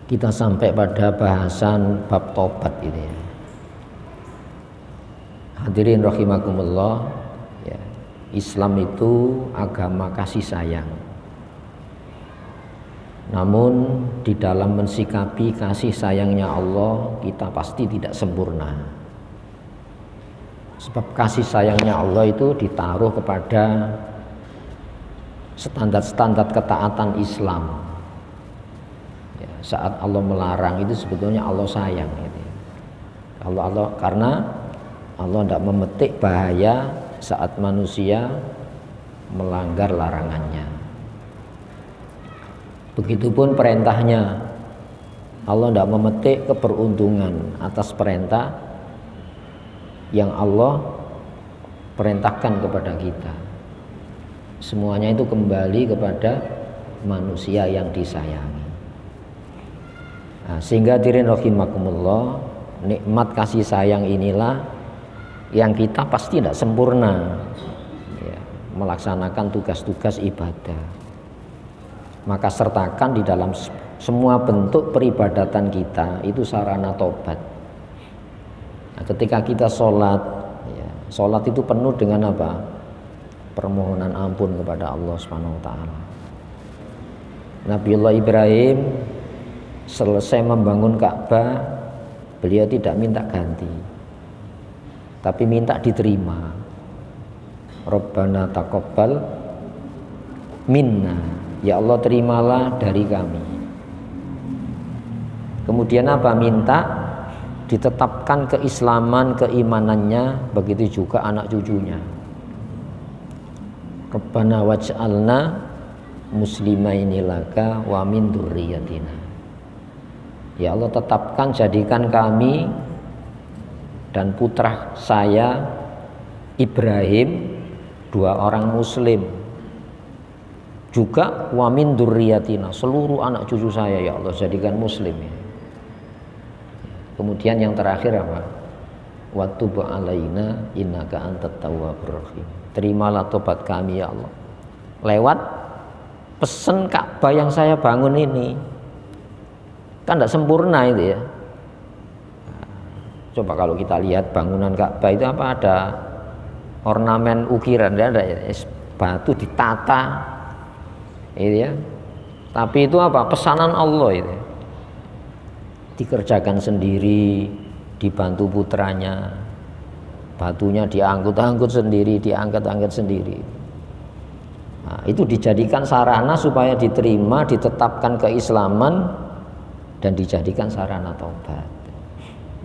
Kita sampai pada bahasan bab tobat ini ya. Hadirin rahimakumullah ya. Islam itu agama kasih sayang. Namun di dalam mensikapi kasih sayangnya Allah, kita pasti tidak sempurna. Sebab kasih sayangnya Allah itu ditaruh kepada standar-standar ketaatan Islam. Ya, saat Allah melarang itu sebetulnya Allah sayang. Gitu. Karena Allah tidak memetik bahaya saat manusia melanggar larangannya. Begitupun perintahnya, Allah tidak memetik keberuntungan atas perintah yang Allah perintahkan kepada kita. Semuanya itu kembali kepada manusia yang disayangi. Nah, sehingga hadirin rahimakumullah, nikmat kasih sayang inilah yang kita pasti tidak sempurna ya, melaksanakan tugas-tugas ibadah. Maka sertakan di dalam semua bentuk peribadatan kita itu sarana tobat. Nah, ketika kita sholat ya, sholat itu penuh dengan apa? Permohonan ampun kepada Allah Subhanahu wa taala. Nabiullah Ibrahim selesai membangun Ka'bah, beliau tidak minta ganti, tapi minta diterima. Rabbana taqabbal minna, ya Allah terimalah dari kami. Kemudian apa? Minta ditetapkan keislaman, keimanannya, begitu juga anak cucunya. Rabbana waj'alna muslimaini laka wa min dzurriyyatina. Ya Allah tetapkan jadikan kami dan putra saya Ibrahim dua orang muslim, juga wa min dzurriyyatina, seluruh anak cucu saya ya Allah jadikan muslim ya. Kemudian yang terakhir apa? Wa tub alaina innaka antat tawwabur rahim. Terimalah tobat kami ya Allah lewat pesen Ka'bah yang saya bangun ini. Kan tidak sempurna itu ya. Coba kalau kita lihat bangunan Ka'bah itu apa, ada ornamen ukiran, ada ya, batu ditata itu ya. Tapi itu apa? Pesanan Allah itu. Dikerjakan sendiri, dibantu putranya. Batunya diangkut-angkut sendiri, diangkat-angkat sendiri. Nah, itu dijadikan sarana supaya diterima, ditetapkan keislaman dan dijadikan sarana taubat.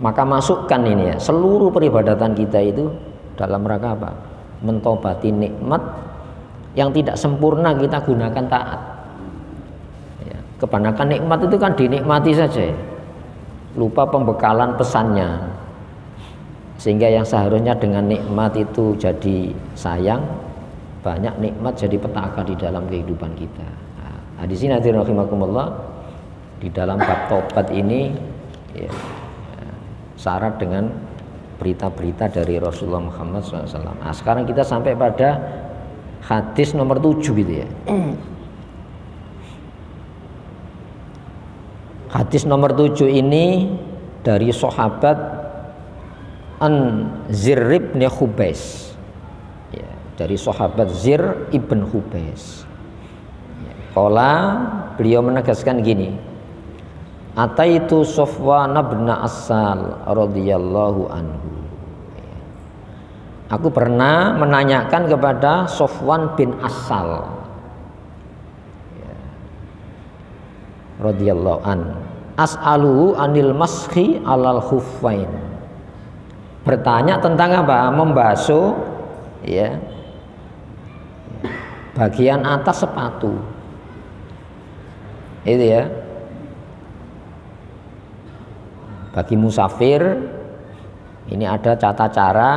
Maka masukkan ini ya, seluruh peribadatan kita itu dalam rangka apa? Mentobati nikmat yang tidak sempurna kita gunakan taat. Ya, kebanyakan nikmat itu kan dinikmati saja, ya. Lupa pembekalan pesannya. Sehingga yang seharusnya dengan nikmat itu jadi sayang, banyak nikmat jadi petaka di dalam kehidupan kita. Nah, di sini hadirin rahimakumullah, di dalam bab tobat ini ya, syarat dengan berita-berita dari Rasulullah Muhammad SAW. Nah, sekarang kita sampai pada hadis nomor 7 gitu ya. Hadis nomor 7 ini dari sahabat Zir ibn Hubais ya, dari sahabat Zir ibn Hubais ya, beliau menegaskan gini, ataitu Safwan bin Asal radhiyallahu anhu ya, aku pernah menanyakan kepada Safwan bin Asal ya, radhiyallahu an, as'aluhu anil mashi alal khuffain, bertanya tentang apa? Membasuh ya bagian atas sepatu. Itu ya. Bagi musafir ini ada tata cara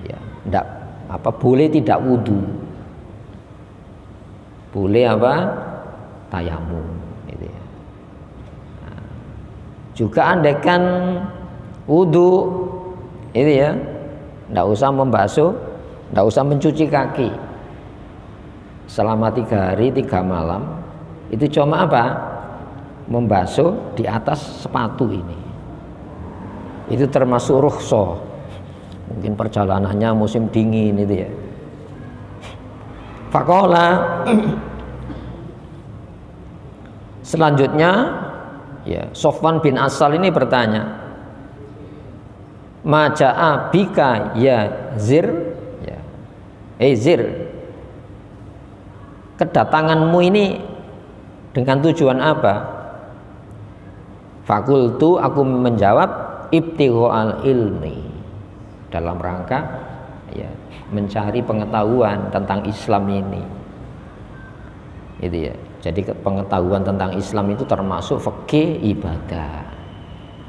ya, enggak apa boleh tidak wudu. Boleh apa? Tayamum gitu ya. Nah, juga andaikan wudu itu ya, tidak usah membasuh, tidak usah mencuci kaki selama 3 hari 3 malam. Itu cuma apa? membasuh di atas sepatu ini. Itu termasuk rukhsah. Mungkin perjalanannya musim dingin itu ya. Faqala selanjutnya ya, Sofwan bin Asal ini bertanya, maja'a bika ya Zir, ya. Zir, kedatanganmu ini dengan tujuan apa? Fakultu, aku menjawab, ibtigho'al ilmi, dalam rangka ya mencari pengetahuan tentang Islam ini. Itu ya. Jadi pengetahuan tentang Islam itu termasuk fikih ibadah,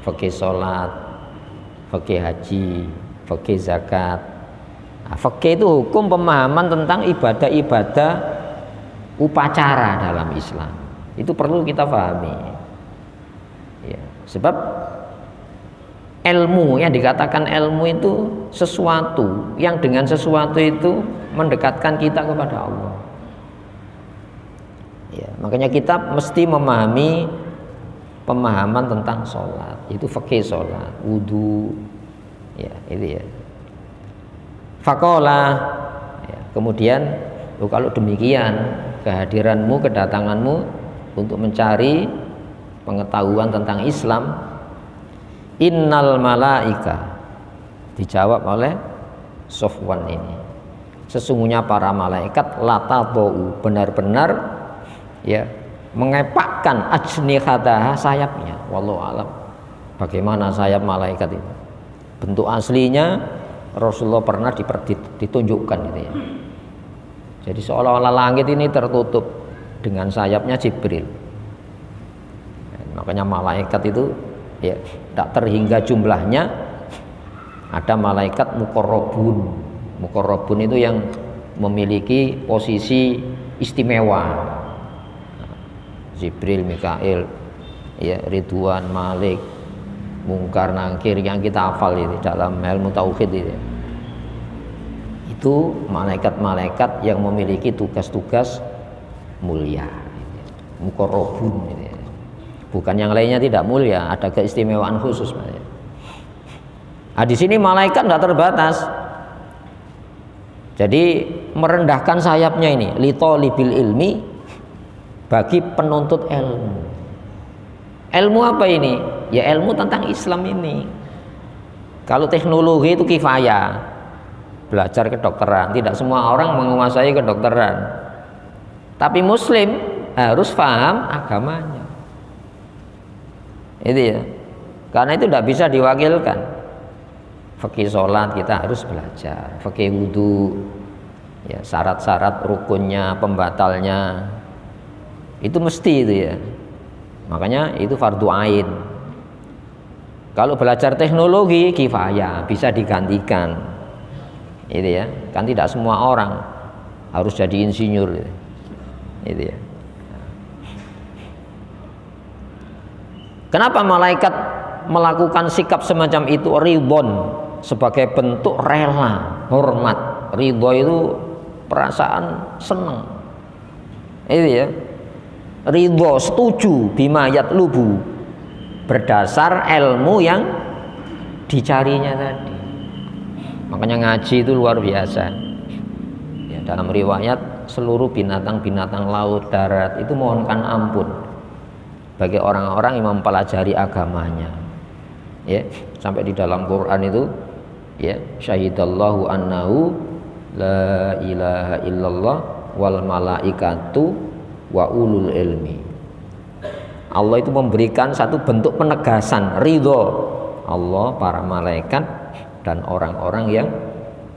fikih sholat, fikih haji, fikih zakat. Nah, fikih itu hukum pemahaman tentang ibadah-ibadah upacara dalam Islam. Itu perlu kita pahami. Ya, sebab ilmu, yang dikatakan ilmu itu sesuatu yang dengan sesuatu itu mendekatkan kita kepada Allah. Ya, makanya kita mesti memahami pemahaman tentang sholat, itu fikih sholat, wudu, ya itu ya. Faqala, ya, kemudian kalau demikian kehadiranmu, kedatanganmu untuk mencari pengetahuan tentang Islam, innal malaika, dijawab oleh Sofwan ini, sesungguhnya para malaikat latadau, benar-benar ya mengepakkan ajnihataha, sayapnya. Wallahu alam bagaimana sayap malaikat itu, bentuk aslinya Rasulullah pernah ditunjukkan gitu ya. Jadi seolah-olah langit ini tertutup dengan sayapnya Jibril. Makanya malaikat itu ya tak terhingga jumlahnya. Ada malaikat muqarrabun. Muqarrabun itu yang memiliki posisi istimewa. Jibril, Mikail, ya Ridwan, Malik, Mungkar, Nangkir, yang kita hafal itu dalam ilmu tauhid itu. Itu malaikat-malaikat yang memiliki tugas-tugas mulia. Muqarrabun gitu ya. Bukan yang lainnya tidak mulia, ada keistimewaan khusus. Nah, di sini malaikat tidak terbatas. Jadi merendahkan sayapnya ini, litolibil ilmi, bagi penuntut ilmu. Ilmu apa ini? Ya ilmu tentang Islam ini. Kalau teknologi itu kifayah, belajar kedokteran. Tidak semua orang menguasai kedokteran. Tapi Muslim harus paham agamanya. Itu ya. Karena itu tidak bisa diwakilkan. Fikih sholat kita harus belajar. Fikih wudu, ya syarat-syarat rukunnya, pembatalnya, itu mesti itu ya. Makanya itu fardu ain. Kalau belajar teknologi kifayah, bisa digantikan. Itu ya. Kan tidak semua orang harus jadi insinyur. Itu ya. Kenapa malaikat melakukan sikap semacam itu? Ridhon, sebagai bentuk rela, hormat. Ridho itu perasaan senang. Itu ya. Ridho, setuju, bima yatlubu, berdasar ilmu yang dicarinya tadi. Makanya ngaji itu luar biasa ya, dalam riwayat seluruh binatang-binatang laut, darat itu mohonkan ampun bagi orang-orang yang mempelajari agamanya ya. Sampai di dalam Quran itu ya, syahidallahu annahu la ilaha illallah wal malaikatu wa ulul ilmi. Allah itu memberikan satu bentuk penegasan ridho Allah, para malaikat, dan orang-orang yang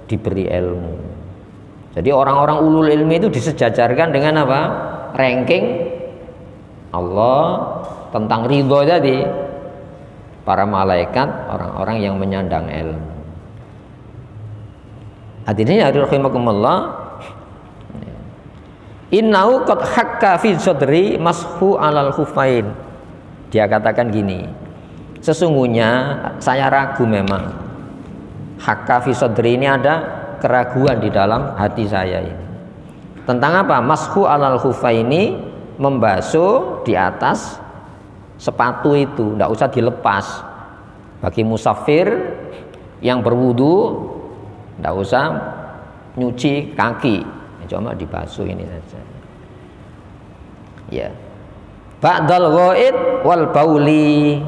diberi ilmu. Jadi orang-orang ulul ilmi itu disejajarkan dengan apa? Ranking Allah tentang ridho tadi. Para malaikat, orang-orang yang menyandang ilmu. Hadirin yang rahimakumullah, innahu qad hakka fi sadri mashu alal khufain. Dia katakan gini, sesungguhnya saya ragu memang. Hakka fi sadri ini ada keraguan di dalam hati saya ini. Tentang apa? Mashu alal khufaini, membasuh di atas sepatu itu tidak usah dilepas. Bagi musafir yang berwudu tidak usah nyuci kaki, cuma dibasuh ini saja. Ya. Ba'dal ghaid wal bauli,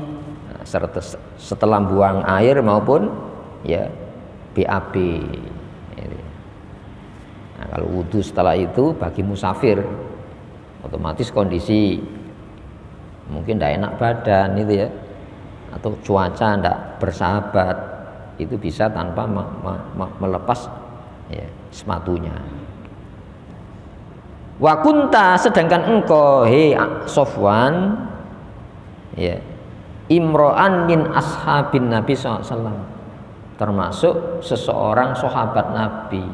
setelah buang air maupun ya BAB. Nah, kalau wudu setelah itu bagi musafir otomatis kondisi mungkin tidak enak badan itu ya, atau cuaca tidak bersahabat, itu bisa tanpa melepas ya, sepatunya. Wa kunta, sedangkan engkau hei Sofwan ya, imro'an min ashabin Nabi SAW, termasuk seseorang sahabat Nabi.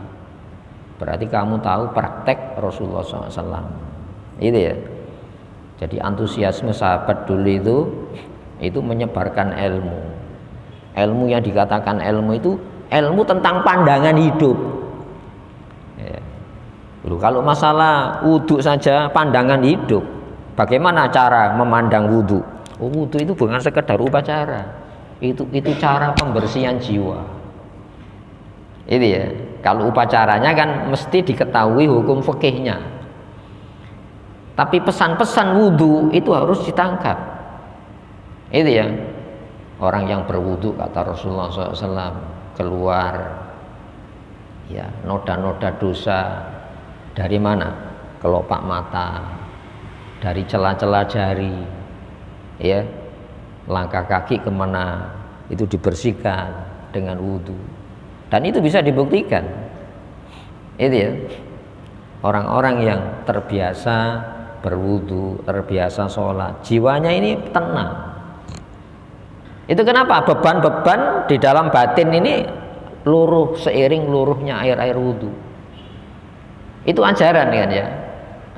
Berarti kamu tahu praktek Rasulullah SAW itu ya. Jadi antusiasme sahabat dulu itu menyebarkan ilmu. Ilmu yang dikatakan ilmu itu ilmu tentang pandangan hidup ya. Loh, kalau masalah wudhu saja pandangan hidup, bagaimana cara memandang wudhu? Oh, wudhu itu bukan sekedar upacara, itu cara pembersihan jiwa. Ini ya, kalau upacaranya kan mesti diketahui hukum fikihnya, tapi pesan-pesan wudhu itu harus ditangkap. Itu ya, orang yang berwudhu kata Rasulullah SAW keluar ya noda-noda dosa dari mana? Kelopak mata, dari celah-celah jari, ya, langkah kaki kemana, itu dibersihkan dengan wudhu. Dan itu bisa dibuktikan. Itu ya, orang-orang yang terbiasa berwudhu, terbiasa sholat, jiwanya ini tenang. Itu kenapa? Beban-beban di dalam batin ini luruh seiring luruhnya air-air wudhu. Itu ajaran kan ya.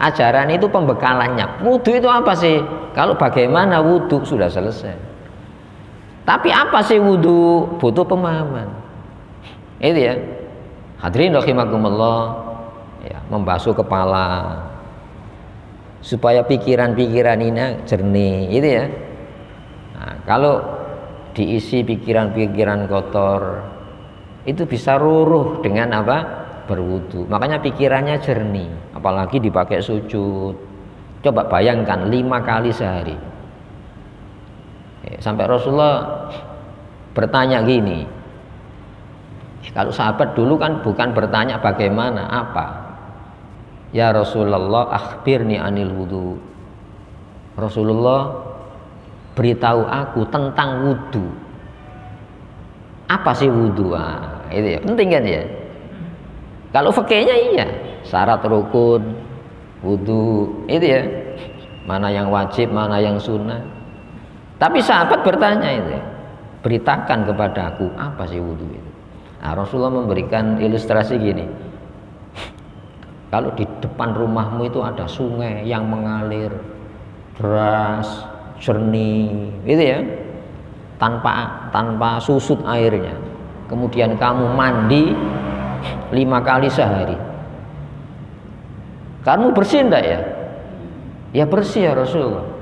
Ajaran itu pembekalannya. Wudhu itu apa sih? Kalau bagaimana wudhu sudah selesai. Tapi apa sih wudhu? Butuh pemahaman. Itu ya. Hadirin rahimakumullah, ya, membasuh kepala supaya pikiran-pikiran ini jernih. Itu ya. Nah, kalau diisi pikiran-pikiran kotor, itu bisa ruruh dengan apa? Berwudu. Makanya pikirannya jernih, apalagi dipakai sujud. Coba bayangkan 5 kali sehari. Sampai Rasulullah bertanya gini, kalau sahabat dulu kan bukan bertanya bagaimana, apa? Ya Rasulullah, akhbirni anil wudu. Rasulullah, beritahu aku tentang wudu. Apa sih wudu? Itu ya, penting kan ya. Kalau fikihnya iya, syarat rukun wudu itu ya, mana yang wajib, mana yang sunnah. Tapi sahabat bertanya itu, beritakan kepada aku apa sih wudu itu. Nah, Rasulullah memberikan ilustrasi gini, kalau di depan rumahmu itu ada sungai yang mengalir deras, jernih, itu ya, tanpa susut airnya. Kemudian kamu mandi 5 kali sehari, kamu bersih enggak ya? Ya bersih ya Rasulullah.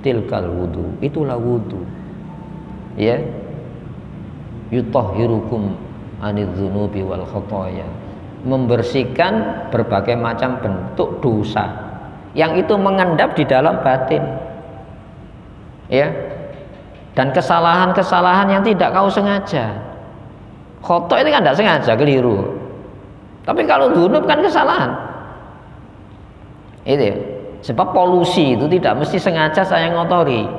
Tilkal wudu, itulah wudu. Ya, yutahhirukum anidzunubi wal khotoya, membersihkan berbagai macam bentuk dosa yang itu mengendap di dalam batin. Ya, dan kesalahan-kesalahan yang tidak kau sengaja. Khotoh itu kan tidak sengaja, keliru. Tapi kalau dzunub kan kesalahan. Itu ya. Sebab polusi itu tidak mesti sengaja saya ngotori.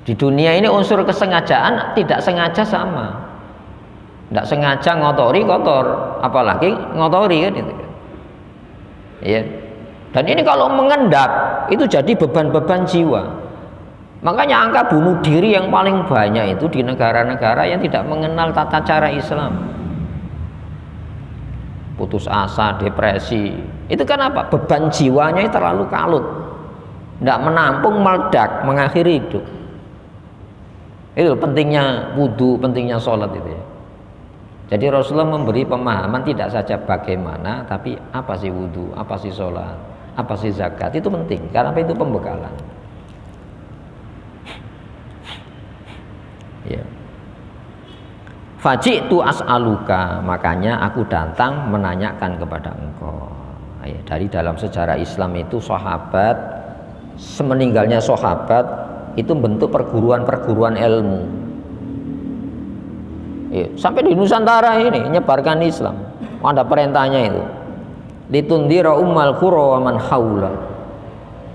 Di dunia ini unsur kesengajaan tidak sengaja sama. Tidak sengaja ngotori kotor, apalagi ngotori kan itu. Ya. Dan ini kalau mengendap itu jadi beban-beban jiwa. Makanya angka bunuh diri yang paling banyak itu di negara-negara yang tidak mengenal tata cara Islam. Putus asa, depresi. Itu kan apa? Beban jiwanya terlalu kalut. Tidak menampung, meledak, mengakhiri hidup. Itu pentingnya wudu, pentingnya sholat itu ya. Jadi Rasulullah memberi pemahaman tidak saja bagaimana, tapi apa sih wudu, apa sih sholat, apa sih zakat. Itu penting, karena itu pembekalan. Ya. Faji'tu as'aluka, makanya aku datang menanyakan kepada engkau. Ya, dari dalam sejarah Islam itu sahabat, semeninggalnya sahabat itu bentuk perguruan-perguruan ilmu. Ya, sampai di Nusantara ini menyebarkan Islam. Ada perintahnya itu. Litundira ummal qura wa man haula.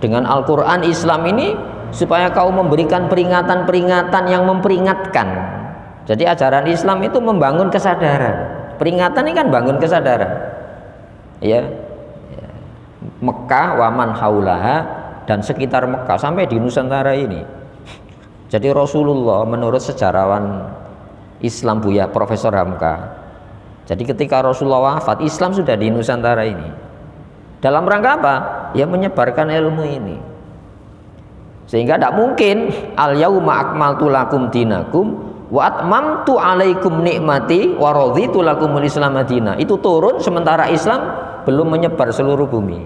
Dengan Al-Qur'an Islam ini supaya kau memberikan peringatan-peringatan yang memperingatkan. Jadi ajaran Islam itu membangun kesadaran. Peringatan ini kan bangun kesadaran. Ya. Mekah wa man haulaha dan sekitar Mekah sampai di Nusantara ini. Jadi Rasulullah menurut sejarawan Islam Buya Profesor Hamka. Jadi ketika Rasulullah wafat, Islam sudah di Nusantara ini. Dalam rangka apa? Ya menyebarkan ilmu ini. Sehingga tidak mungkin al yauma akmaltu lakum dinakum wa atmamtu alaikum nikmati wa raditu lakumul Islam madina. Itu turun sementara Islam belum menyebar seluruh bumi.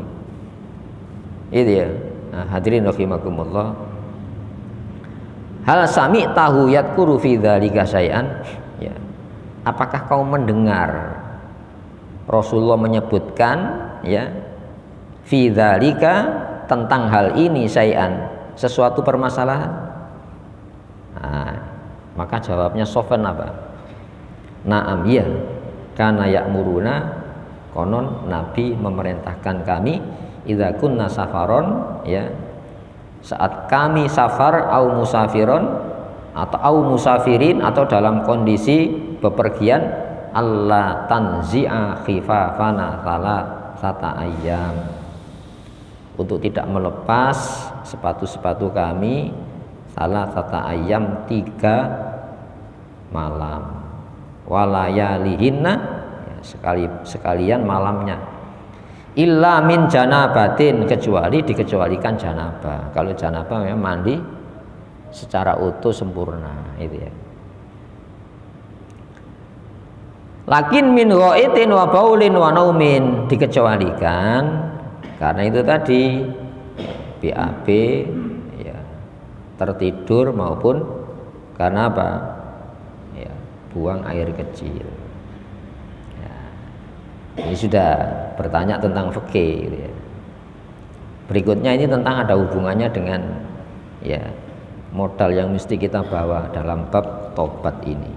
Itu ya. Nah, hadirin rahimakumullah. Hal sami'tahu yadhkuru fi dzalika syai'an? Ya. Apakah kau mendengar Rasulullah menyebutkan ya fi dzalika tentang hal ini syai'an, sesuatu permasalahan? Nah, maka jawabnya sofan apa? Naam, iya. Karena ya'muruna, konon Nabi memerintahkan kami idza kunna safaron, ya, saat kami safar au musafiron atau au musafirin atau dalam kondisi bepergian, alla tanzi'a khifafana salasata ayyam, untuk tidak melepas sepatu-sepatu kami salasata ayyam 3 malam, walayalihinna, ya, sekalian malamnya, illa min janabatin, kecuali dikecualikan janabah. Kalau janabah memang mandi secara utuh sempurna, itu ya. Lakin min ghaitin wa baulin wa naumin, dikecualikan karena itu tadi BAB, ya, tertidur maupun karena apa? Ya, buang air kecil. Ini sudah bertanya tentang fikih, gitu ya. Berikutnya ini tentang ada hubungannya dengan ya modal yang mesti kita bawa dalam bab tobat ini.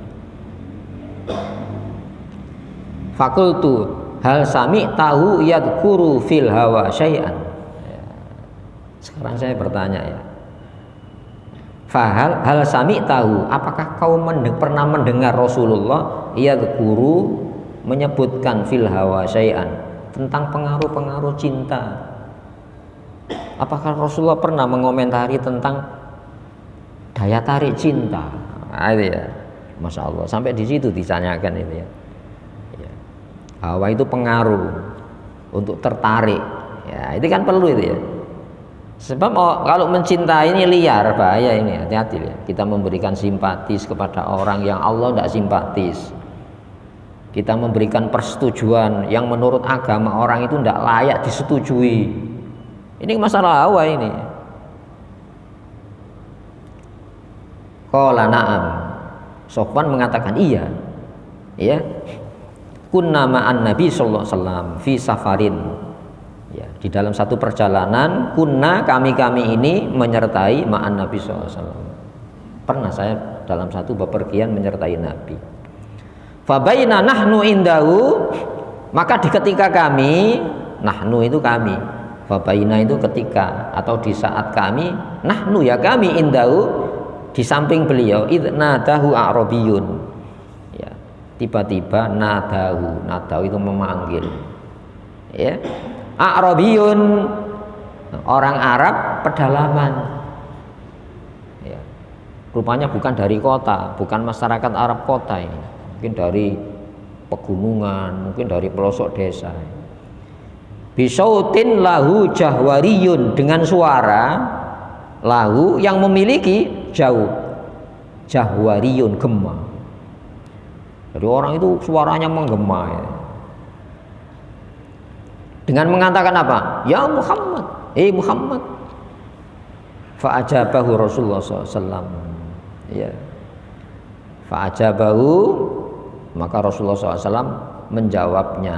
Fakultu hal sami tahu yadhkuru fil hawa syai'an. Ya. Sekarang saya bertanya ya. Fahal hal sami tahu, apakah kau pernah mendengar Rasulullah yadhkuru menyebutkan fil hawa syai'an tentang pengaruh-pengaruh cinta? Apakah Rasulullah pernah mengomentari tentang daya tarik cinta? Nah, itu ya, Masya Allah, sampai di situ ditanyakan itu ya. Ya. Hawa itu pengaruh untuk tertarik, ya itu kan perlu itu ya. Sebab kalau mencintai ini liar, bahaya ini, hati-hati ya. Kita memberikan simpatis kepada orang yang Allah tidak simpatis. Kita memberikan persetujuan yang menurut agama orang itu tidak layak disetujui. Ini masalah hawa ini. Qala na'am. Sofwan mengatakan iya. Ya. Kunna ma'an Nabi sallallahu alaihi wasallam fi safarin. Ya, di dalam satu perjalanan, kunna kami ini menyertai ma'an Nabi sallallahu alaihi wasallam. Pernah saya dalam satu bepergian menyertai Nabi. Fabaina nahnu indahu, maka di ketika kami, nahnu itu kami, fabaina itu ketika atau di saat kami, nahnu ya kami indahu, di samping beliau, idnadahu a'rabiyun, ya, tiba-tiba nadahu itu memanggil, ya, a'rabiyun, orang Arab pedalaman, ya, rupanya bukan dari kota, bukan masyarakat Arab kota ini. Mungkin dari pegunungan, mungkin dari pelosok desa. Bisautin lahu jahwariyun, dengan suara lahu yang memiliki jauh, jahwariyun, gema. Jadi orang itu suaranya menggema ya. Dengan mengatakan apa? Ya Muhammad, Fa'ajabahu, maka Rasulullah SAW menjawabnya.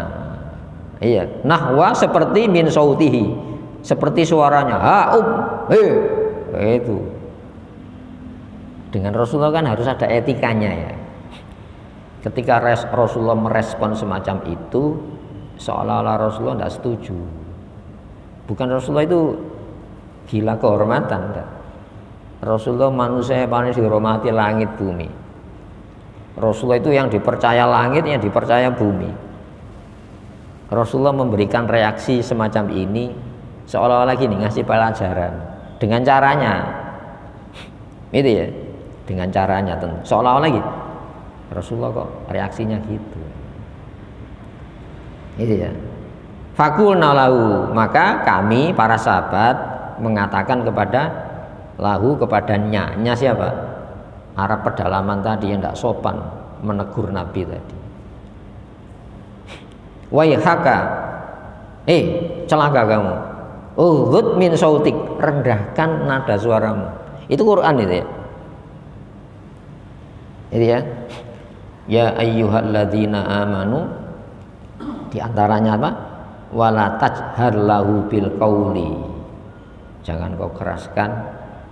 Iya, nahwa seperti min sautihi, seperti suaranya. Itu. Dengan Rasulullah kan harus ada etikanya ya. Ketika Rasulullah merespon semacam itu, seolah-olah Rasulullah tidak setuju. Bukan Rasulullah itu gila kehormatan, enggak. Rasulullah manusia yang paling dihormati langit bumi. Rasulullah itu yang dipercaya langit, yang dipercaya bumi. Rasulullah memberikan reaksi semacam ini seolah-olah gini, ngasih pelajaran dengan caranya. Itu ya, dengan caranya tentu. Seolah-olah gitu. Rasulullah kok reaksinya gitu. Itu ya. Fakulna lahu, maka kami para sahabat mengatakan kepada lahu, kepadanya. Nya siapa? Arab pedalaman tadi yang tidak sopan menegur Nabi tadi. Waihaka, celaka kamu. Ughud min sautik, rendahkan nada suaramu. Itu Quran itu ya. Itu ya. Ya ayyuhalladzina amanu, di antaranya apa? Wala tajhar lahu bil qauli. Jangan kau keraskan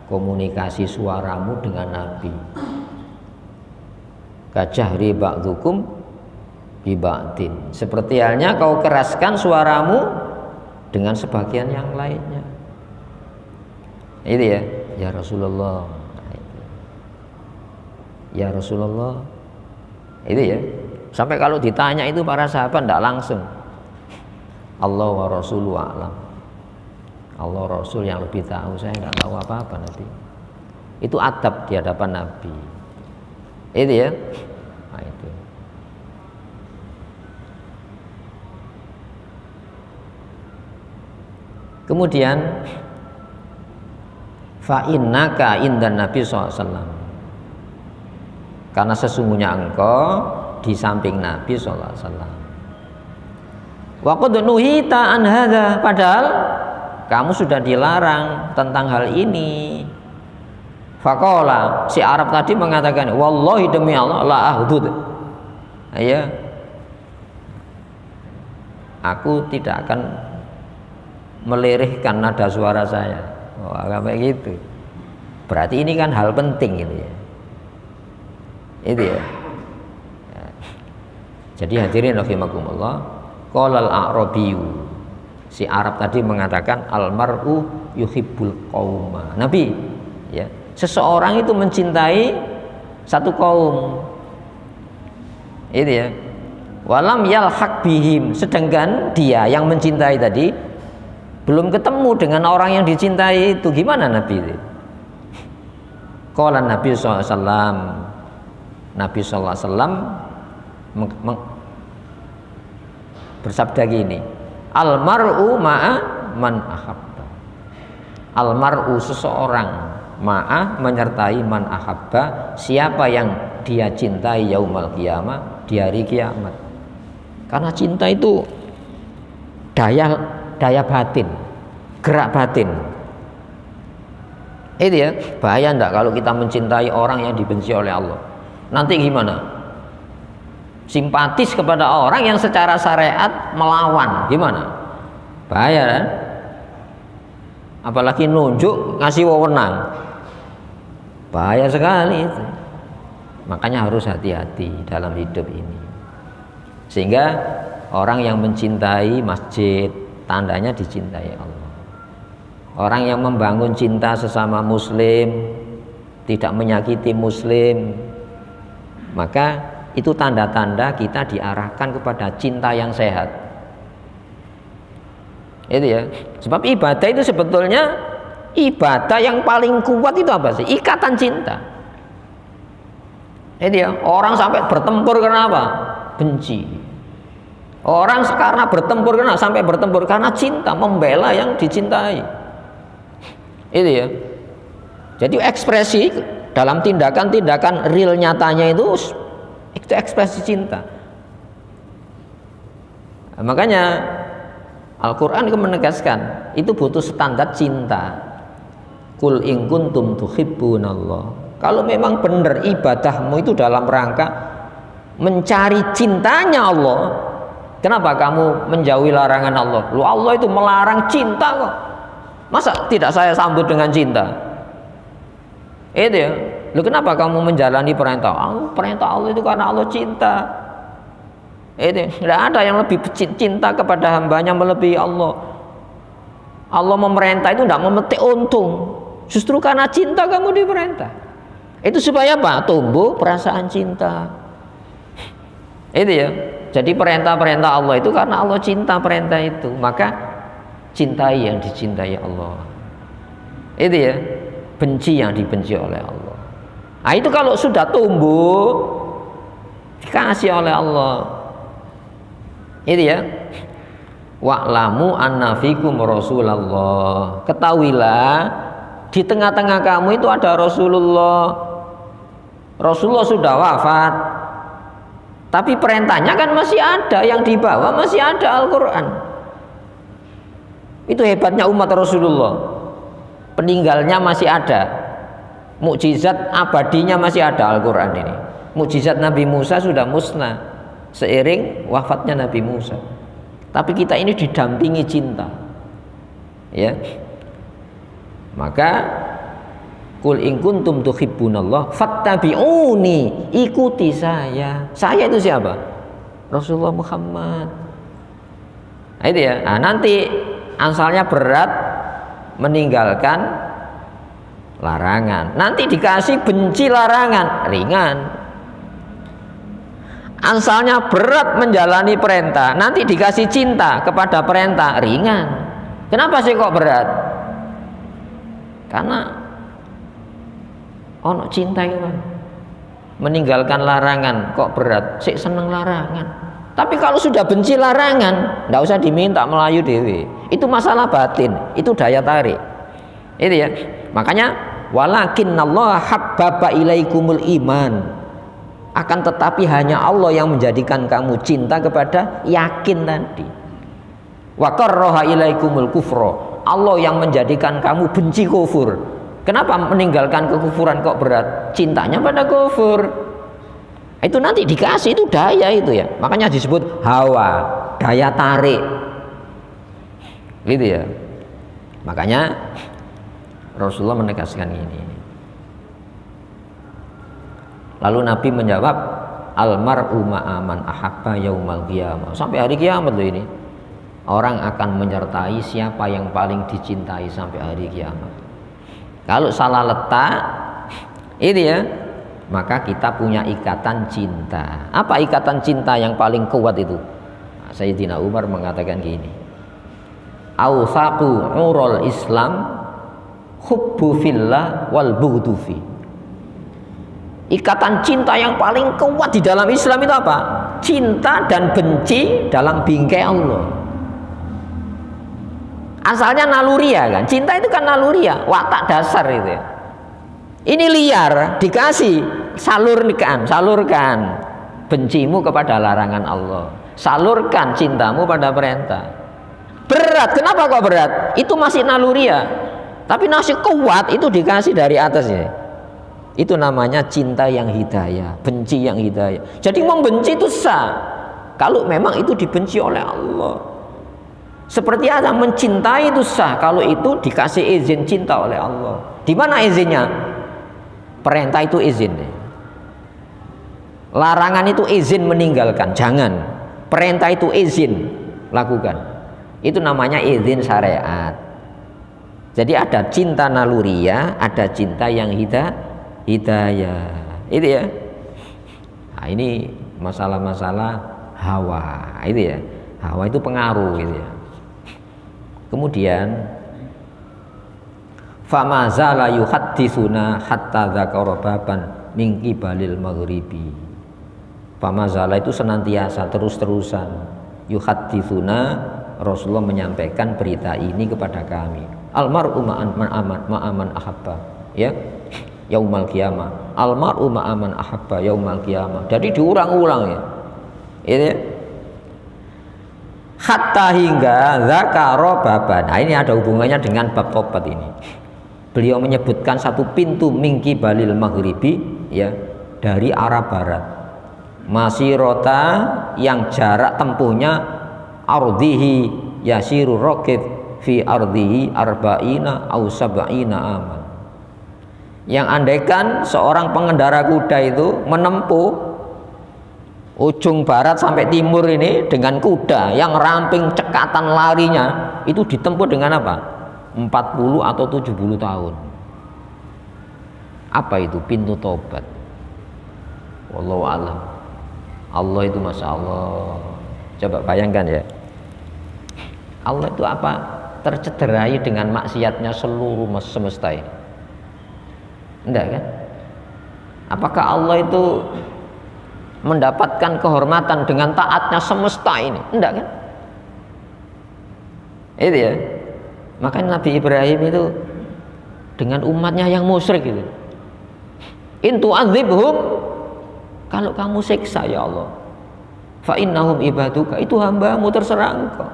komunikasi suaramu dengan Nabi. Kajahri ba'dukum bi ba'din. Seperti halnya kau keraskan suaramu dengan sebagian yang lainnya. Itu ya, ya Rasulullah. Ya Rasulullah. Itu ya. Sampai kalau ditanya itu para sahabat tidak langsung. Allah wa Rasulu a'lam. Allah Rasul yang lebih tahu, saya nggak tahu apa-apa Nabi. Itu adab di hadapan Nabi. Itu ya. Nah, itu. Kemudian fa innaka indan Nabi SAW, karena sesungguhnya engkau di samping Nabi SAW. Wa qad nuhita an hadza, padahal kamu sudah dilarang tentang hal ini. Faqala, si Arab tadi mengatakan, wallahi demi Allah la ahdud. Ya. Aku tidak akan melirihkan nada suara saya. Wah, kayak gitu. Berarti ini kan hal penting gitu ya. Itu ya. Jadi hadirin rahimakumullah, qala al-a'rabiyyu, si Arab tadi mengatakan al-mar'u yuhibbul qauma. Nabi, ya, seseorang itu mencintai satu kaum. Itu ya. Walam yalhaq bihim, sedangkan dia yang mencintai tadi belum ketemu dengan orang yang dicintai itu. Gimana Nabi itu? Qala Nabi sallallahu alaihi wasallam, Nabi sallallahu alaihi wasallam bersabda gini, al mar'u ma'a man ahabba. Al mar'u, seseorang, ma'a, menyertai, man ahabba, siapa yang dia cintai, yaumal qiyamah, di hari kiamat. Karena cinta itu daya batin, gerak batin. Itu ya, bahaya enggak kalau kita mencintai orang yang dibenci oleh Allah. Nanti gimana? Simpatis kepada orang yang secara syariat melawan, gimana? Bahaya kan? Apalagi nunjuk, ngasih wewenang, bahaya sekali itu. Makanya harus hati-hati dalam hidup ini. Sehingga orang yang mencintai masjid, tandanya dicintai Allah. Orang yang membangun cinta sesama muslim, tidak menyakiti muslim, maka itu tanda-tanda kita diarahkan kepada cinta yang sehat. Itu ya. Sebab ibadah itu sebetulnya ibadah yang paling kuat itu apa sih? Ikatan cinta. Itu ya. Orang sampai bertempur karena apa? Benci. Orang karena bertempur karena sampai bertempur karena cinta, membela yang dicintai. Itu ya. Jadi ekspresi dalam tindakan-tindakan real nyatanya itu ekspresi cinta. Makanya Al-Quran menegaskan itu butuh standar cinta. Qul in kuntum tuhibbunallah Kalau memang benar ibadahmu itu dalam rangka mencari cintanya Allah, kenapa kamu menjauhi larangan Allah? Lu Allah itu melarang cinta kok. Masa tidak saya sambut dengan cinta? Itu ya. Lu kenapa kamu menjalani perintah Allah? Perintah Allah itu karena Allah cinta. Itu tidak ada yang lebih cinta kepada hambanya melebihi Allah. Allah memerintah itu tidak memetik untung. Justru karena cinta kamu diperintah. Itu supaya apa? Tumbuh perasaan cinta. Itu ya. Jadi perintah-perintah Allah itu karena Allah cinta perintah itu. Maka cintai yang dicintai Allah. Itu ya. Benci yang dibenci oleh Allah. Nah itu kalau sudah tumbuh dikasih oleh Allah. Itu ya. Wa'lamu anna fikum Rasulullah. Ketahuilah di tengah-tengah kamu itu ada Rasulullah. Rasulullah sudah wafat, tapi perintahnya kan masih ada, yang dibawa masih ada Al-Quran. Itu hebatnya umat Rasulullah. Peninggalnya masih ada, mukjizat abadinya masih ada Al-Quran ini. Mukjizat Nabi Musa sudah musnah seiring wafatnya Nabi Musa. Tapi kita ini didampingi cinta, ya. Maka Qul in kuntum tuhibbunallah fattabi'uni, ikuti saya. Saya itu siapa? Rasulullah Muhammad. Nah, itu ya. Nah, nanti asalnya berat meninggalkan larangan. Nanti dikasih benci larangan, ringan. Asalnya berat menjalani perintah, nanti dikasih cinta kepada perintah, ringan. Kenapa sih kok berat? Karena ono cinta itu kan, meninggalkan larangan kok berat, sik seneng larangan. Tapi kalau sudah benci larangan, ndak usah diminta, melayu dewe. Itu masalah batin, itu daya tarik. Itu ya. Makanya walakinnallaha habbaba ilaikumul iman. Akan tetapi hanya Allah yang menjadikan kamu cinta kepada yakin tadi. Wa karraha ilaikumul kufra. Allah yang menjadikan kamu benci kufur. Kenapa meninggalkan kekufuran kok berat? Cintanya pada kufur. Itu nanti dikasih, itu daya itu ya. Makanya disebut hawa, daya tarik. Gitu ya. Makanya Rasulullah menegaskan ini. Lalu Nabi menjawab, almar'u ma'aman ahabba yaumal qiyamah. Sampai hari kiamat loh ini. Orang akan menyertai siapa yang paling dicintai sampai hari kiamat. Kalau salah letak, ini ya, maka kita punya ikatan cinta. Apa ikatan cinta yang paling kuat itu? Sayyidina Umar mengatakan gini, awsaqu urul Islam hubbu fillah wal bughdu fi. Ikatan cinta yang paling kuat di dalam Islam itu apa? Cinta dan benci dalam bingkai Allah. Asalnya naluria kan, cinta itu kan naluria, watak dasar itu ya. Ini liar, dikasih, salurkan bencimu kepada larangan Allah, salurkan cintamu pada perintah. Berat, kenapa kok berat? Itu masih naluria, tapi masih kuat, itu dikasih dari atasnya. Itu namanya cinta yang hidayah, benci yang hidayah. Jadi membenci itu sah, kalau memang itu dibenci oleh Allah. Seperti ada mencintai itu sah kalau itu dikasih izin cinta oleh Allah. Di mana izinnya? Perintah itu izin. Larangan itu izin meninggalkan, jangan. Perintah itu izin lakukan. Itu namanya izin syariat. Jadi ada cinta naluria, ada cinta yang hidayah. Itu ya. Nah, ini masalah-masalah hawa. Itu ya. Hawa itu pengaruh gitu ya. Kemudian famazala yuhadditsuna hatta dzakara baban min qibalil maghribi. Famazala itu senantiasa terus-terusan yuhadditsuna, Rasulullah menyampaikan berita ini kepada kami. Almar'u ma'aman ahabba, ya, yaumal qiyamah. Almar'u ma'aman ahabba yaumal qiyamah. Jadi diulang-ulang ya. Ini hatta hingga zakaro baban. Nah, ini ada hubungannya dengan bab tobat ini. Beliau menyebutkan satu pintu mingki balil maghribi, ya, dari arah barat. Masirota yang jarak tempuhnya ardihi yasiru raqib fi ardihi arba'ina au sab'ina aman. Yang andaikan seorang pengendara kuda itu menempuh ujung barat sampai timur ini dengan kuda yang ramping cekatan larinya, itu ditempuh dengan apa? 40 atau 70 tahun. Apa itu? Pintu tobat. Wallahu a'lam. Allah itu Masya Allah. Coba bayangkan ya, Allah itu apa? Tercederai dengan maksiatnya seluruh semesta ini. Enggak kan? Apakah Allah itu mendapatkan kehormatan dengan taatnya semesta ini? Enggak kan? Itu ya. Makanya Nabi Ibrahim itu dengan umatnya yang musyrik itu, in tu'adzibhum, kalau kamu siksa ya Allah, fa innahum ibaduka, itu hambamu, terserah engkau.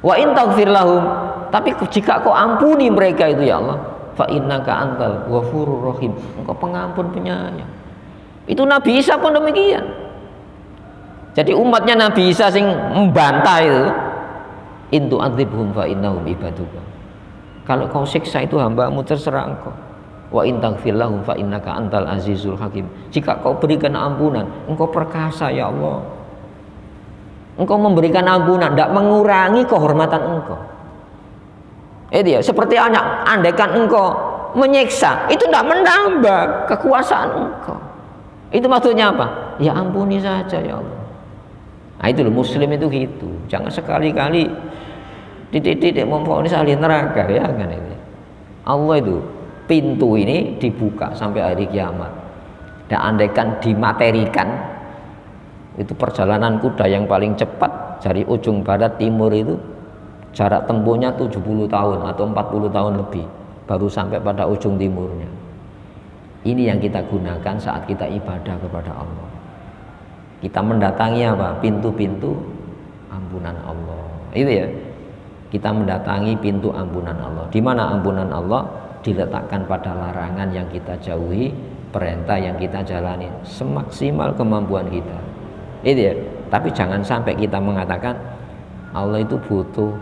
Wa in taghfir lahum, tapi jika kau ampuni mereka itu ya Allah, fa innaka antal ghafurur rahim, engkau pengampun penyayang. Itu Nabi Isa pun demikian. Jadi umatnya Nabi Isa sing membantah itu, in tu'adzibhum fa innahum ibaduka, kalau kau siksa itu hambamu, terserah engkau. Wa in taghfir lahum fa innaka antal azizul hakim, jika kau berikan ampunan, engkau perkasa ya Allah. Engkau memberikan ampunan, tidak mengurangi kehormatan engkau. Dia seperti anak, andaikan engkau menyiksa, itu tidak menambah kekuasaan engkau. Itu maksudnya apa? Ya ampuni saja ya Allah. Nah itu loh, muslim itu gitu. Jangan sekali-kali titik-titik memfonis ahli neraka, ya kan ini. Allah itu pintu ini dibuka sampai hari kiamat. Dan andaikan dimaterikan, itu perjalanan kuda yang paling cepat dari ujung barat timur itu jarak tempuhnya 70 tahun atau 40 tahun lebih baru sampai pada ujung timurnya. Ini yang kita gunakan saat kita ibadah kepada Allah. Kita mendatangi apa? Pintu-pintu ampunan Allah. Itu ya. Kita mendatangi pintu ampunan Allah. Di mana ampunan Allah? Diletakkan pada larangan yang kita jauhi, perintah yang kita jalani semaksimal kemampuan kita. Itu ya. Tapi jangan sampai kita mengatakan Allah itu butuh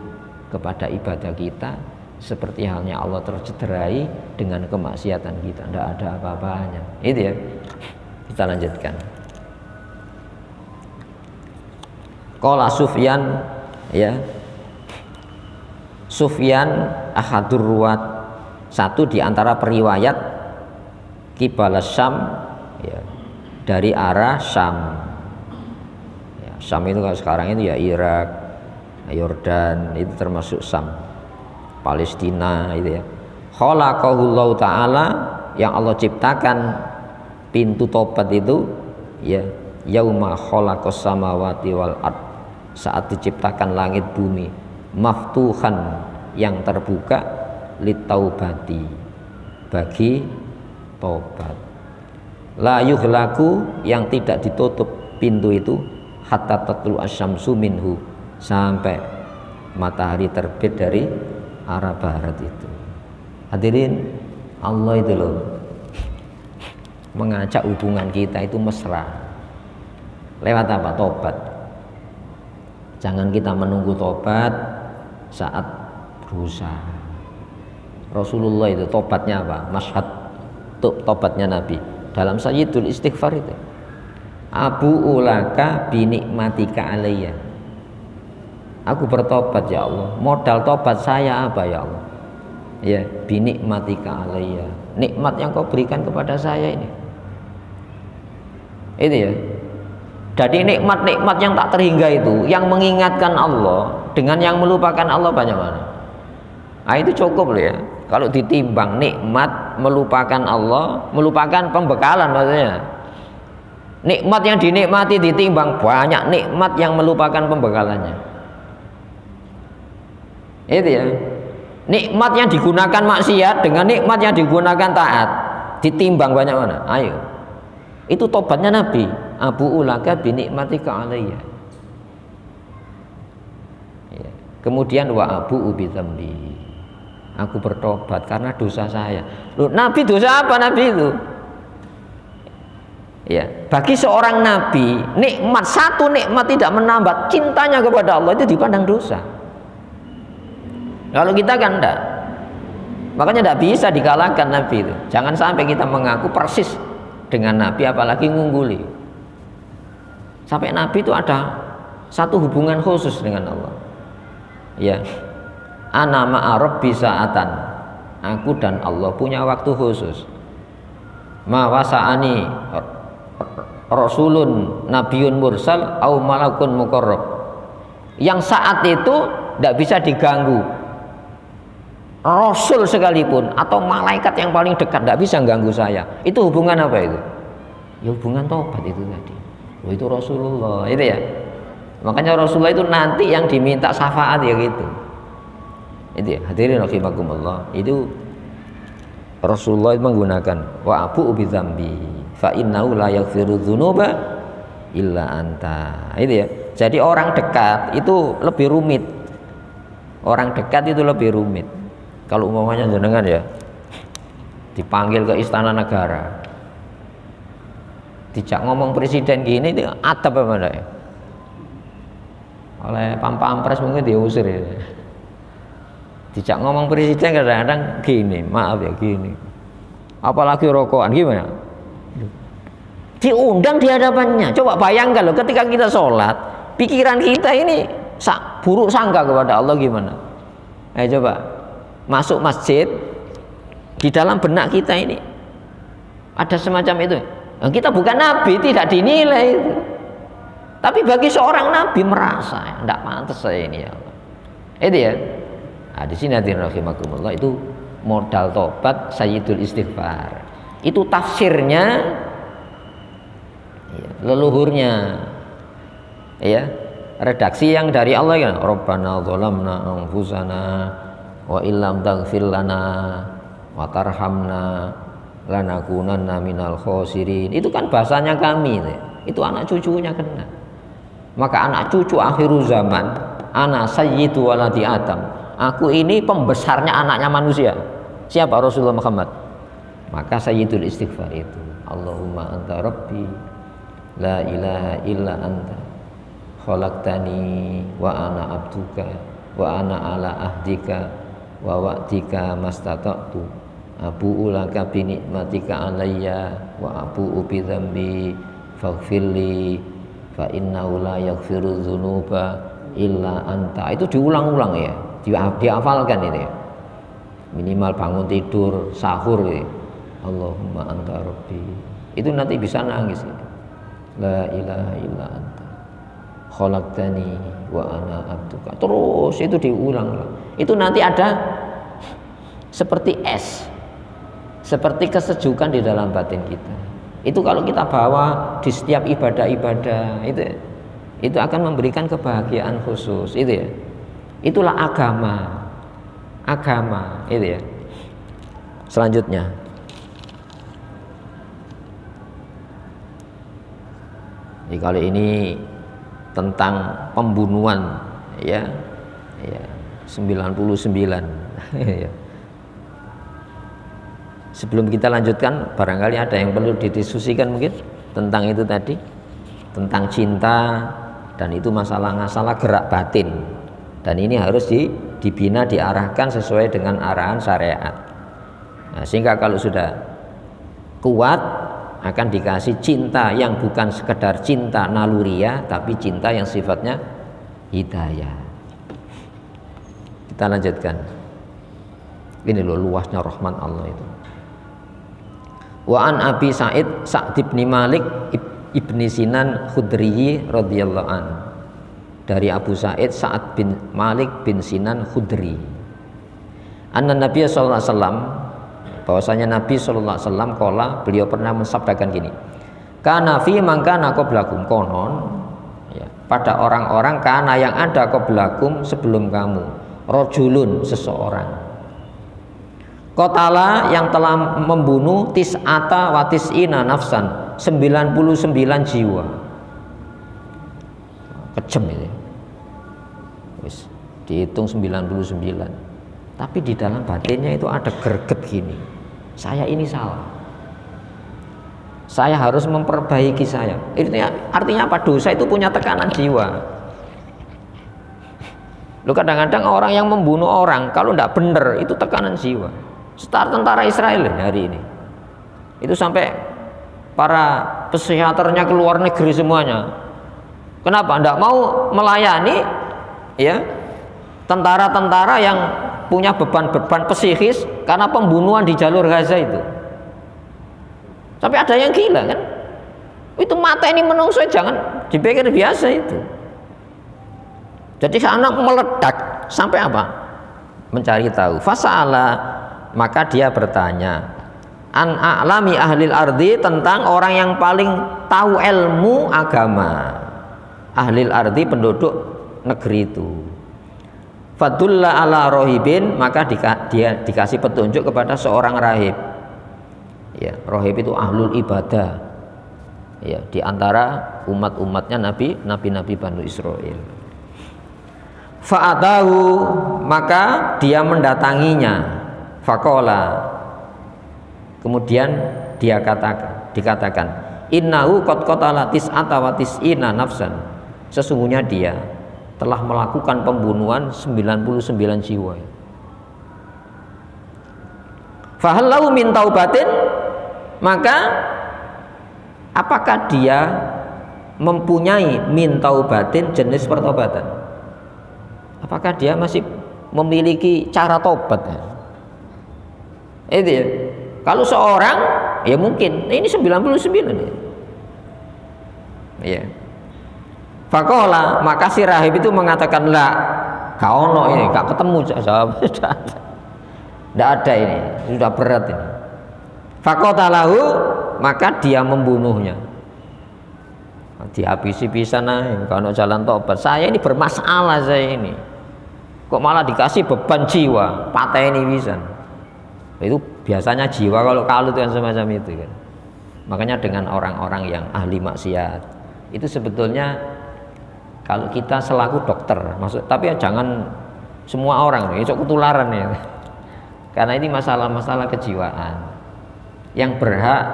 kepada ibadah kita seperti halnya Allah tercederai dengan kemaksiatan kita. Tidak ada apa-apanya. Itu ya. Kita lanjutkan. Qala Sufyan, ya. Sufyan ahadur ruwat, satu di antara periwayat qibala Syam, ya, dari arah Syam. Ya, Syam itu kalau sekarang itu ya Irak, Yordan, itu termasuk Syam. Palestina itu ya. Khalaqahullahu ta'ala, yang Allah ciptakan pintu tobat itu ya, yauma khalaqas samawati wal ard, saat diciptakan langit bumi, maftuhan, yang terbuka, litaubati, bagi tobat, la yughlaqu, yang tidak ditutup pintu itu, hatta tatlu asyamsu minhu, sampai matahari terbit dari arah barat itu. Hadirin, Allah itu loh mengajak hubungan kita itu mesra. Lewat apa? Tobat. Jangan kita menunggu tobat saat berusaha. Rasulullah itu tobatnya apa? Masyhad tobatnya Nabi dalam Sayyidul Istighfar itu, Abu ulaka binikmatika alayya, aku bertobat ya Allah. Modal tobat saya apa ya Allah? Ya, binikmatika alayya, nikmat yang kau berikan kepada saya ini. Itu ya. Jadi nikmat-nikmat yang tak terhingga itu, yang mengingatkan Allah dengan yang melupakan Allah, banyak mana? Nah itu cukup loh ya. Kalau ditimbang nikmat melupakan Allah, melupakan pembekalan maksudnya. Nikmat yang dinikmati ditimbang banyak nikmat yang melupakan pembekalannya. Itu ya. Nikmat yang digunakan maksiat dengan nikmat yang digunakan taat, ditimbang banyak mana? Ayo. Itu tobatnya Nabi, Abu ulaka binikmatika alayya. Ya. Kemudian wa abu ubi dzambi, Aku bertobat karena dosa saya. Loh, Nabi dosa apa Nabi itu? Ya, bagi seorang nabi, satu nikmat tidak menambah cintanya kepada Allah itu dipandang dosa. Kalau kita kan enggak. Makanya tidak bisa dikalahkan nabi itu. Jangan sampai kita mengaku persis dengan nabi, apalagi ngungguli. Sampai nabi itu ada satu hubungan khusus dengan Allah. Ya. Ana ma'a rabbi sa'atan. Aku dan Allah punya waktu khusus. Ma wasa'ani rasulun nabiyun mursal au malakun muqarrab. Yang saat itu tidak bisa diganggu. Rasul sekalipun atau malaikat yang paling dekat tidak bisa ganggu saya. Itu hubungan apa itu? Ya hubungan taubat itu tadi. Oh, itu Rasulullah, itu ya. Makanya Rasulullah itu nanti yang diminta syafaat ya gitu. Itu ya, hadirin rahimakumullah. Itu Rasulullah itu menggunakan wa abu bi dzambi fa innahu la yaghfiru dzunuba illa anta. Itu ya. Jadi orang dekat itu lebih rumit. Orang dekat itu lebih rumit. Kalau umpamanya jenengan ya dipanggil ke istana negara, dijak ngomong presiden gini itu adab apa enggak ya? Oleh pampres mungkin diusir ya. Dijak ngomong presiden kadang-kadang gini, maaf ya gini. Apalagi rokokan gimana? Diundang di hadapannya. Coba bayangkan loh, ketika kita sholat, pikiran kita ini buruk sangka kepada Allah gimana? Ayo coba masuk masjid, di dalam benak kita ini ada semacam itu. Nah, kita bukan nabi, tidak dinilai itu. Tapi bagi seorang nabi merasa tidak pantas saya ini ya Allah. Itu ya. Nah, di sini hadirin rahimakumullah, itu modal tobat sayyidul istighfar. Itu tafsirnya ya, leluhurnya. Ya. Redaksi yang dari Allah kan, Rabbana dzalamna anfusana wa illam taghfir lana wa tarhamna lanakunanna minal khosirin. Itu kan bahasanya kami itu anak cucunya kena. Maka anak cucu akhiru zaman, ana sayyidu waladi Adam, aku ini pembesarnya anaknya manusia. Siapa? Rasulullah Muhammad. Maka sayyidul istighfar itu Allahumma anta rabbi la ilaha illa anta khalaqtani wa ana abduka wa ana ala ahdika wa wa'dika mastata'tu abu'u laka bi nikmatika alayya wa abu'u bi dzambi faghfirli fa innahu la yaghfiru dzunuba illa anta. Itu diulang-ulang ya, dihafalkan ini ya. Minimal bangun tidur, sahur ya. Allahumma anta rabbi. Itu nanti bisa nangis ya. La ilaha illa anta khalaqtani wa ana abduka. Terus itu diulang. Itu nanti ada seperti es, seperti kesejukan di dalam batin kita. Itu kalau kita bawa di setiap ibadah-ibadah itu akan memberikan kebahagiaan khusus. Itu ya. Itulah agama itu ya. Selanjutnya jadi kali ini tentang pembunuhan ya 99 ya. Sebelum kita lanjutkan, barangkali ada yang perlu didiskusikan mungkin tentang itu tadi, tentang cinta, dan itu masalah gerak batin, dan ini harus dibina, diarahkan sesuai dengan arahan syariat. Nah, sehingga kalau sudah kuat akan dikasih cinta yang bukan sekedar cinta naluriah, tapi cinta yang sifatnya hidayah. Kita lanjutkan. Ini loh luasnya rahmat Allah itu. Wa an Abi Sa'id bin Malik ibni Sinan Khudri radhiyallahu an. Dari Abu Sa'ad bin Malik bin Sinan Khudri. Anna Nabi sallallahu alaihi wasallam, bahwasanya Nabi sallallahu alaihi wasallam beliau pernah mensabdakan gini. Kana fi man kana qablakum, konon ya, pada orang-orang kana yang ada qablakum sebelum kamu, rajulun, seseorang, qatala yang telah membunuh tis'ata wa tis'ina nafsan, 99 jiwa. Kejam ini. Wis dihitung 99. tapi di dalam batinnya itu ada greget gini, saya ini salah, saya harus memperbaiki saya. Artinya apa? Dosa itu punya tekanan jiwa. Lu kadang-kadang orang yang membunuh orang kalau tidak benar itu tekanan jiwa. Tentara Israel hari ini itu sampai para psikiaternya ke luar negeri semuanya. Kenapa? Tidak mau melayani ya tentara-tentara yang punya beban-beban psikis karena pembunuhan di jalur Gaza itu. Sampai ada yang gila kan? Itu mata ini menungso, jangan dipikir biasa itu. Jadi anak meledak sampai apa? Mencari tahu. Fasa'ala, maka dia bertanya, an a'lami ahlil ardi, tentang orang yang paling tahu ilmu agama. Ahlil ardi, penduduk negeri itu. Fadulla ala rohibin, maka dia dikasih petunjuk kepada seorang rahib. Ya, rohib itu ahlul ibadah. Ya, di antara umat-umatnya nabi-nabi Bani Israil. Fa'adahu, maka dia mendatanginya. Faqala, kemudian dikatakan, innahu qad qatala tis'ata wa tis'ina nafsan, sesungguhnya dia telah melakukan pembunuhan 99 jiwa. Fahallahu min taubatin, maka apakah dia mempunyai min taubatin, jenis pertobatan? Apakah dia masih memiliki cara tobat? Itu ya. Kalau seorang ya mungkin ini 99 ya. Ya. Faqala, maka si rahib itu mengatakan, la, gak ono ini, gak ketemu jawab. Tidak ada ini, sudah berat ini. Faqatalahu, maka dia membunuhnya. Dihabisi pisan ae, kalau jalan tobat. Saya ini bermasalah, saya ini. Kok malah dikasih beban jiwa, pateni pisan. Itu biasanya jiwa kalau itu yang semacam itu kan. Makanya dengan orang-orang yang ahli maksiat, itu sebetulnya kalau kita selaku dokter, tapi ya jangan semua orang, itu ketularan ya. Karena ini masalah-masalah kejiwaan. Yang berhak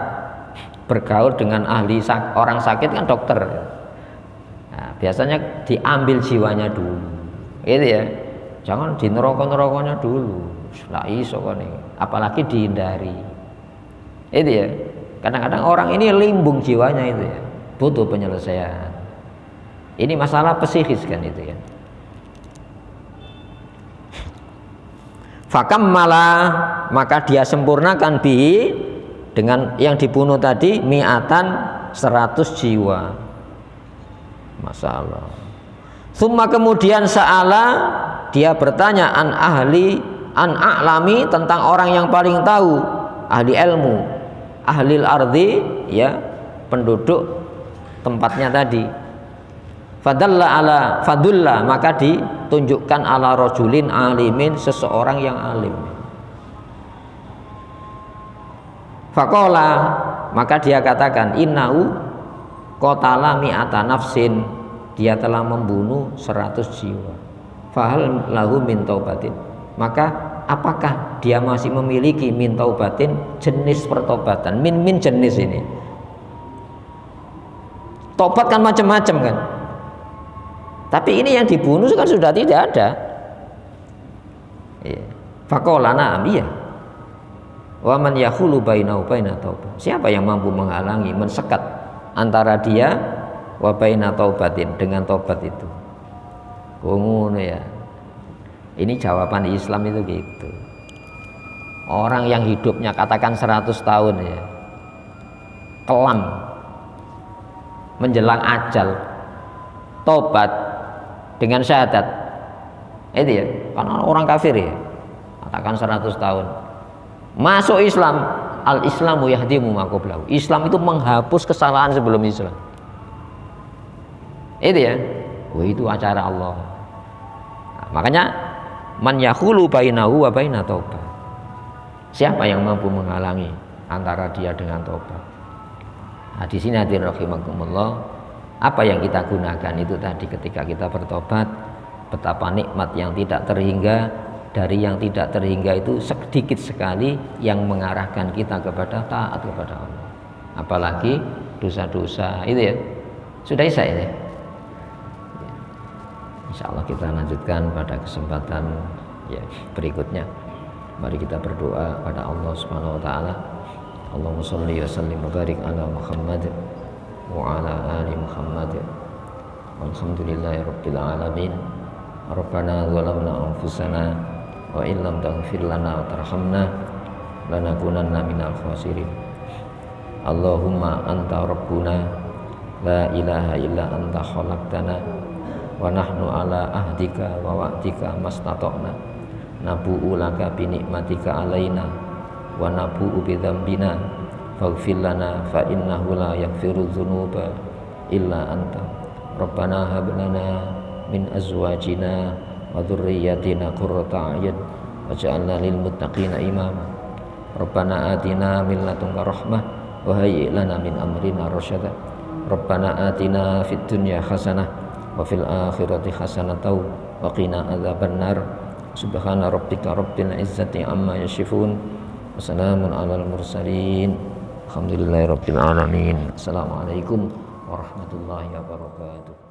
bergaul dengan orang sakit kan dokter. Nah, biasanya diambil jiwanya dulu, gitu ya. Jangan di neraka-nerakanya dulu, lah iso kan ini. Apalagi dihindari, itu ya. Kadang-kadang orang ini limbung jiwanya itu ya, butuh penyelesaian. Ini masalah psikis kan itu ya. Fakammala, maka dia sempurnakan bi, dengan yang dibunuh tadi, mi'atan 100 jiwa. Masalah. Summa, kemudian sa'ala, dia bertanya an a'lami, tentang orang yang paling tahu, ahli ilmu, ahlil ardi, ya, penduduk tempatnya tadi. Fadulla, maka ditunjukkan ala rajulin alimin, seseorang yang alim. Faqala, maka dia katakan, innahu qatala mi'ata nafsin, dia telah membunuh 100 jiwa. Fahal lahu min taubatin, maka apakah dia masih memiliki min taubatin, jenis pertobatan. Min jenis ini, tobat kan macam-macam kan, tapi ini yang dibunuh kan sudah tidak ada. Faqala na'am, iya. Wa man yahulu bainahu baina taubah, siapa yang mampu menghalangi, mensekat antara dia wa baina taubatin, dengan tobat itu. Ngono ya. Ini jawaban Islam itu gitu. Orang yang hidupnya katakan 100 tahun ya, kelam menjelang ajal, tobat dengan syahadat, itu ya, karena orang kafir ya, katakan 100 tahun masuk Islam, al-Islamu yahdimu ma qablahu, Islam itu menghapus kesalahan sebelum Islam, itu ya. Oh, itu acara Allah. Nah, makanya man yahulu bainahu wa baina taubah, siapa yang mampu menghalangi antara dia dengan tobat. Nah, di sini hadirin rahimakumullah, apa yang kita gunakan itu tadi ketika kita bertobat, betapa nikmat yang tidak terhingga dari yang tidak terhingga itu sedikit sekali yang mengarahkan kita kepada taat kepada Allah. Apalagi dosa-dosa itu ya. Sudah Isya ini. Insya Allah kita lanjutkan pada kesempatan ya berikutnya. Mari kita berdoa pada Allah Subhanahu wa taala. Allahumma shalli wa sallim wa barik ala Muhammad wa ala ali Muhammad. Walhamdulillahi rabbil alamin. Rabbana zalamna anfusana wa illam taghfir lana wa tarhamna lanakunanna minal khasirin. Allahumma anta rabbuna la ilaha illa anta khalaqtana wa nahnu ala ahdika wa wa'dika mastata'na nabu'u laka bi nikmatika alaina wa nabu'u bi dzambina faghfir lana fa innahu la yaghfiru dzunuba illa anta. Rabbana hab lana min azwajina wa dhurriyyatina qurrata a'yun waj'alna lil muttaqina imama. Rabbana atina min ladunka rahmah wa hayyi' lana min amrina rasyada. Rabbana atina fid dunya hasanah wa fil akhirati hasanatan wa qina adzabannar. Subhana rabbika rabbil izzati amma yasifun wa salamun alal mursalin alhamdulillahi rabbil alamin. Assalamualaikum warahmatullahi wabarakatuh.